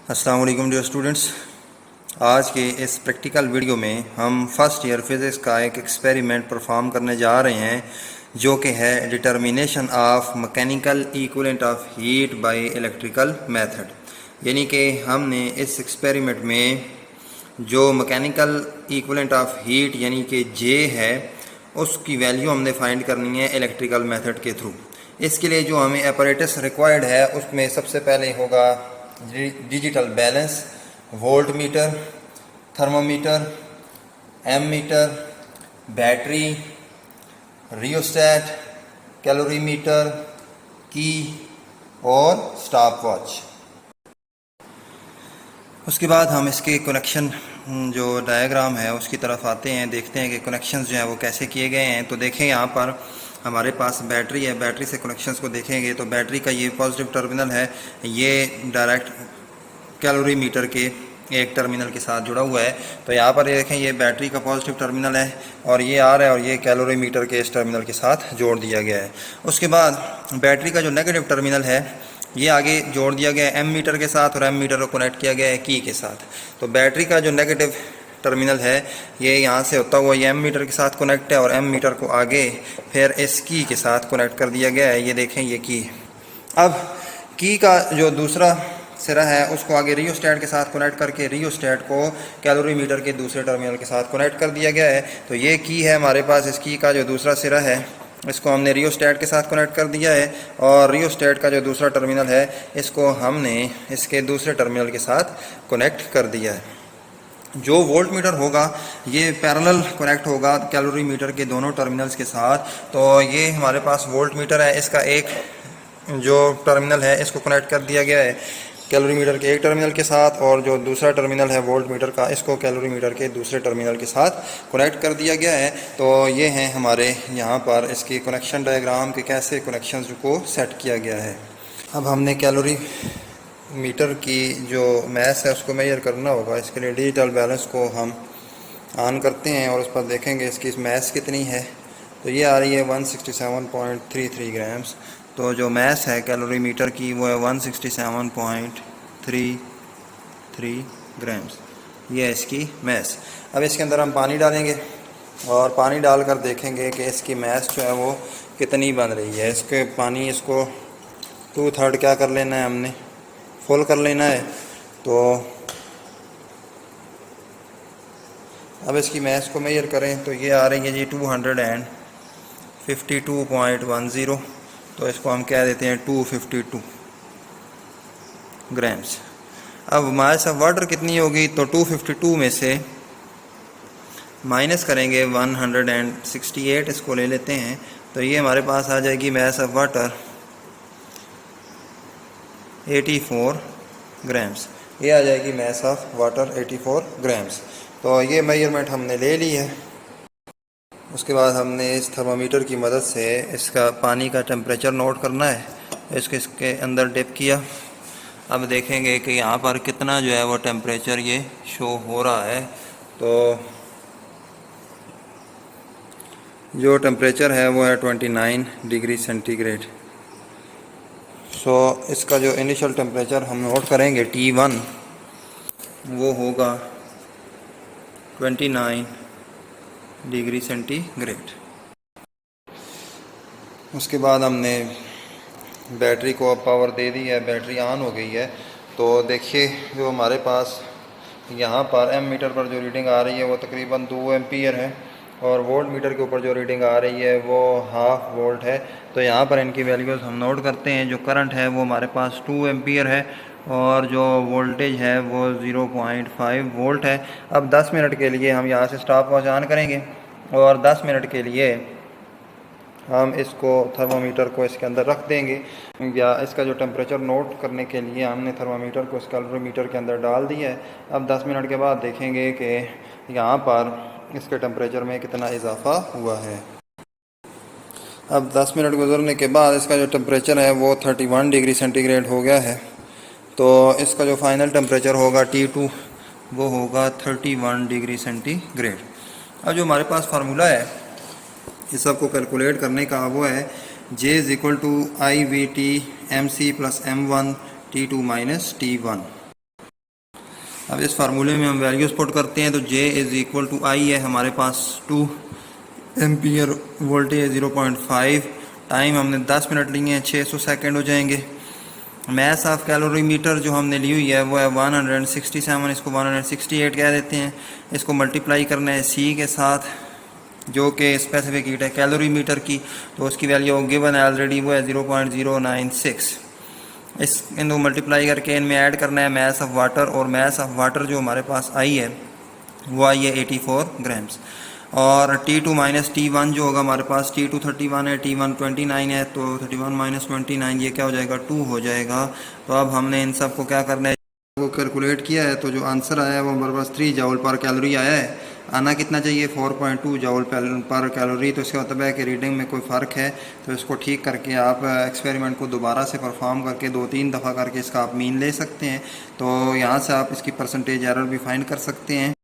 अस्सलाम वालेकुम dear students. आज के इस प्रैक्टिकल वीडियो में हम फर्स्ट ईयर फिज़िक्स का एक एक्सपेरिमेंट परफॉर्म करने जा रहे हैं जो कि है determination of mechanical equivalent of heat by electrical method. यानी कि हमने इस एक्सपेरिमेंट में जो मैकेनिकल इक्विवेलेंट ऑफ हीट यानी कि जे है उसकी वैल्यू हमने फाइंड करनी है इलेक्ट्रिकल मेथड के थ्रू। इसके लिए जो हमें अपैरेटस रिक्वायर्ड है उसमें सबसे पहले होगा digital balance, volt meter, thermometer, ammeter, battery, rheostat, calorimeter, key और स्टॉप वॉच। उसके बाद हम इसके कनेक्शन जो डायग्राम है उसकी तरफ आते हैं, देखते हैं कि कनेक्शंस जो हैं वो कैसे किए गए हैं। तो देखें यहाँ पर हमारे पास बैटरी है, बैटरी से कनेक्शंस को देखेंगे तो बैटरी का ये पॉजिटिव टर्मिनल है, ये डायरेक्ट कैलोरी मीटर के एक टर्मिनल के साथ जुड़ा हुआ है। तो यहाँ पर ये देखें, ये बैटरी का पॉजिटिव टर्मिनल है और ये आ रहा है और ये कैलोरी मीटर के इस टर्मिनल के साथ जोड़ दिया गया है। उसके बाद बैटरी का जो नेगेटिव टर्मिनल है ये आगे जोड़ दिया गया है एम मीटर के साथ और एम मीटर को कनेक्ट किया गया है की के साथ। तो बैटरी का जो नेगेटिव टर्मिनल है ये यहाँ से होता हुआ ये एम मीटर के साथ कनेक्ट है और एम मीटर को आगे फिर इस की के साथ कनेक्ट कर दिया गया है। ये देखें ये की। अब की का जो दूसरा सिरा है उसको आगे रियोस्टैट के साथ कनेक्ट करके रियोस्टैट को कैलोरी मीटर के दूसरे टर्मिनल के साथ कनेक्ट कर दिया गया है। तो ये की है हमारे पास, इस की का जो दूसरा सिरा है इसको हमने रियोस्टैट के साथ कनेक्ट कर दिया है और रियोस्टैट का जो दूसरा टर्मिनल है इसको हमने इसके दूसरे टर्मिनल के साथ कनेक्ट कर दिया है। जो वोल्ट मीटर होगा ये पैरेलल कनेक्ट होगा कैलोरी मीटर के दोनों टर्मिनल्स के साथ। तो ये हमारे पास वोल्ट मीटर है, इसका एक जो टर्मिनल है इसको कनेक्ट कर दिया गया है कैलोरी मीटर के एक टर्मिनल के साथ और जो दूसरा टर्मिनल है वोल्ट मीटर का इसको कैलोरी मीटर के दूसरे टर्मिनल के साथ कनेक्ट कर दिया गया है। तो ये हैं हमारे यहाँ पर इसकी कनेक्शन डायग्राम के कैसे कनेक्शंस को सेट किया गया है। अब हमने कैलोरी मीटर की जो मैस है उसको मेजर करना होगा। इसके लिए डिजिटल बैलेंस को हम ऑन करते हैं और उस पर देखेंगे इसकी मैस कितनी है। तो ये आ रही है 167.33 ग्राम्स। तो जो मैस है कैलोरी मीटर की वो है 167.33 ग्राम्स, ये है इसकी मैस। अब इसके अंदर हम पानी डालेंगे और पानी डालकर देखेंगे कि इसकी मैस जो है वो कितनी बन रही है। इसके पानी इसको 2/3 क्या कर लेना है, हमने फुल कर लेना है। तो अब इसकी मैस को मेजर करें तो ये आ रही है जी 252.10। तो इसको हम कह देते हैं 252 ग्राम्स। अब हमारे साथ वाटर कितनी होगी, तो 252 में से माइनस करेंगे 168, इसको ले लेते हैं। तो ये हमारे पास आ जाएगी मैस ऑफ वाटर 84 ग्राम्स। ये आ जाएगी मैस ऑफ वाटर 84 ग्राम्स। तो ये मेजरमेंट हमने ले ली है। उसके बाद हमने इस थर्मामीटर की मदद से इसका पानी का टेम्परेचर नोट करना है। इसके अंदर डिप किया। अब देखेंगे कि यहाँ पर कितना जो है वो टेम्परेचर ये शो हो रहा है। तो जो टेम्परेचर है वो है 29 डिग्री सेंटीग्रेड। सो इसका जो इनिशियल टेम्परेचर हम नोट करेंगे T1 वो होगा 29 डिग्री सेंटीग्रेड। उसके बाद हमने बैटरी को अब पावर दे दी है, बैटरी ऑन हो गई है। तो देखिए जो हमारे पास यहाँ पर एम मीटर पर जो रीडिंग आ रही है वो तकरीबन 2 एम्पीयर है और वोल्ट मीटर के ऊपर जो रीडिंग आ रही है वो 1/2 वोल्ट है। तो यहाँ पर इनकी वैल्यूज़ हम नोट करते हैं। जो करंट है वो हमारे पास 2 एम्पीयर है और जो वोल्टेज है वो 0.5 वोल्ट है। अब 10 मिनट के लिए हम यहाँ से स्टॉप वॉच ऑन करेंगे और 10 मिनट के लिए हम इसको थर्मामीटर को इसके अंदर रख देंगे, या इसका जो टेम्परेचर नोट करने के लिए हमने थर्मामीटर को इस कैलोरीमीटर के अंदर डाल दिया है। अब 10 मिनट के बाद देखेंगे कि यहाँ पर इसके टेम्परेचर में कितना इजाफा हुआ है। अब 10 मिनट गुजरने के बाद इसका जो टेम्परेचर है वो 31 डिग्री सेंटीग्रेड हो गया है। तो इसका जो फाइनल टेम्परेचर होगा T2 वो होगा 31 डिग्री सेंटीग्रेड। अब जो हमारे पास फार्मूला है इस सब को कैलकुलेट करने का वो है J = IVT MC + M1 T2 - T1। अब इस फार्मूले में हम वैल्यूज पुट करते हैं तो J इज़ इक्वल टू आई है हमारे पास 2 एम्पियर, वोल्टेज 0.5, टाइम हमने 10 मिनट लिए हैं, 600 सेकंड हो जाएंगे। मैथ ऑफ कैलोरीमीटर जो हमने ली हुई है वो है 167, इसको 168 कह देते हैं। इसको मल्टीप्लाई करना है C के साथ जो कि स्पेसिफिक हीट है कैलोरीमीटर की, तो उसकी वैल्यू गिवन है ऑलरेडी, वो है 0.096। इस इनको मल्टीप्लाई करके इनमें ऐड करना है मैस ऑफ वाटर, और मैस ऑफ वाटर जो हमारे पास आई है वो आई है 84 ग्राम्स। और T2 माइनस T1 जो होगा हमारे पास, T2 31 है, T1 29 है, तो 31 माइनस 29 ये क्या हो जाएगा, 2 हो जाएगा। तो अब हमने इन सब को क्या करना है, वो कैलकुलेट किया है, तो जो आंसर आया है वो हमारे पास 3 जॉल पर कैलोरी आया है। आना कितना चाहिए, 4.2 जॉल पर कैलोरी। तो इसका मतलब है कि रीडिंग में कोई फ़र्क है, तो इसको ठीक करके आप एक्सपेरिमेंट को दोबारा से परफॉर्म करके 2-3 दफ़ा करके इसका आप मीन ले सकते हैं। तो यहाँ से आप इसकी परसेंटेज एरर भी फाइंड कर सकते हैं।